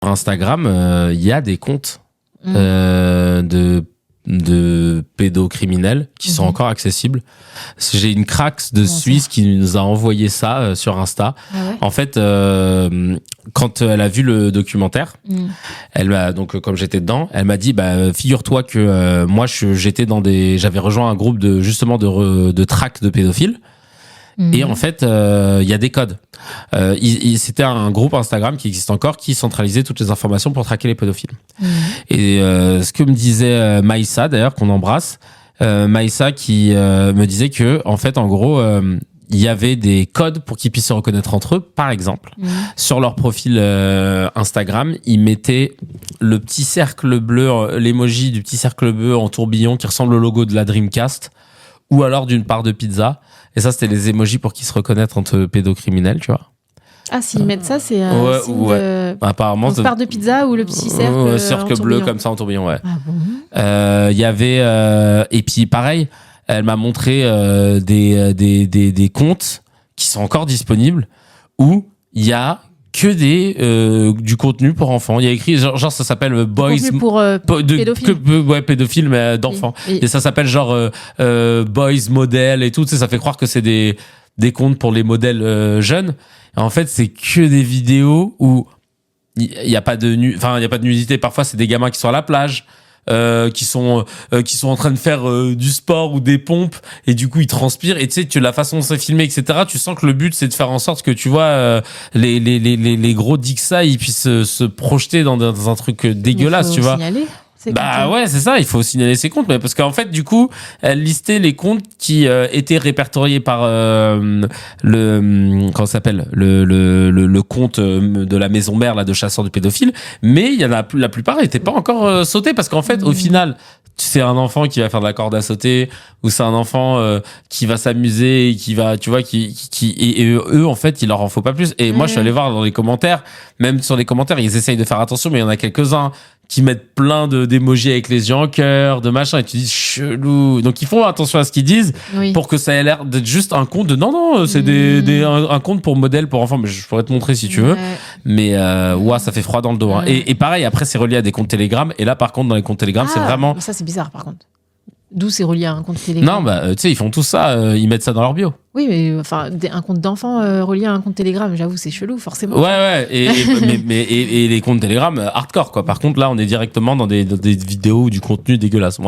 Instagram, il y a des comptes de pédocriminels qui sont encore accessibles. J'ai une craque de Suisse qui nous a envoyé ça sur Insta. Ah ouais. En fait, quand elle a vu le documentaire, elle m'a donc comme j'étais dedans, elle m'a dit figure-toi que moi j'avais rejoint un groupe de traque de pédophiles. Et en fait, il y a des codes. C'était un groupe Instagram qui existe encore, qui centralisait toutes les informations pour traquer les pédophiles. Et ce que me disait Maïssa, d'ailleurs, qu'on embrasse, Maïssa qui me disait que, en fait, en gros, il y avait des codes pour qu'ils puissent se reconnaître entre eux. Par exemple, sur leur profil Instagram, ils mettaient le petit cercle bleu, l'emoji du petit cercle bleu en tourbillon qui ressemble au logo de la Dreamcast, ou alors d'une part de pizza. Et ça, c'était les emojis pour qu'ils se reconnaissent entre pédocriminels, tu vois. Ah, s'ils mettent ça, c'est un signe de... Apparemment, part de pizza ou le petit cercle, cercle bleu comme ça en tourbillon, ouais. Ah bon. Il y avait... et puis, pareil, elle m'a montré des comptes qui sont encore disponibles où il y a que du contenu pour enfants. Il y a écrit genre ça s'appelle Boys pour pédophiles. Pédophiles mais d'enfants. Et ça s'appelle genre Boys Model et tout, tu sais, ça fait croire que c'est des comptes pour les modèles jeunes. Et en fait, c'est que des vidéos où il y a pas de nudité, parfois c'est des gamins qui sont à la plage. Qui sont en train de faire du sport ou des pompes et du coup ils transpirent et tu sais la façon dont c'est filmé etc, tu sens que le but c'est de faire en sorte que tu vois les gros Dixa ils puissent se projeter dans un truc dégueulasse, tu vois. Signaler. Ouais, c'est ça, il faut signaler ces comptes, mais parce qu'en fait, du coup, elle listait les comptes qui étaient répertoriés par comment ça s'appelle, le compte de la maison mère là de chasseurs de pédophiles, mais il y en a la plupart n'étaient pas encore sautés parce qu'en fait, au final, c'est un enfant qui va faire de la corde à sauter ou c'est un enfant qui va s'amuser et qui va, tu vois, et eux en fait, il leur en faut pas plus. Et moi, je suis allé voir dans les commentaires, même sur les commentaires, ils essayent de faire attention, mais il y en a quelques-uns qui mettent plein d'émojis avec les yeux en cœur, de machin, et tu dis chelou. Donc ils font attention à ce qu'ils disent pour que ça ait l'air d'être juste un compte de non, c'est un compte pour modèle pour enfants, mais je pourrais te montrer si tu veux. Mais ça fait froid dans le dos. Hein. Et pareil, après c'est relié à des comptes Telegram, et là par contre dans les comptes Telegram, c'est vraiment... Ça c'est bizarre par contre. D'où c'est relié à un compte Telegram? Non, tu sais, ils font tout ça, ils mettent ça dans leur bio. Oui, mais enfin, un compte d'enfant relié à un compte Telegram, j'avoue, c'est chelou, forcément. Ouais, et les comptes Telegram hardcore, quoi. Par contre, là, on est directement dans des vidéos ou du contenu dégueulasse. Voilà.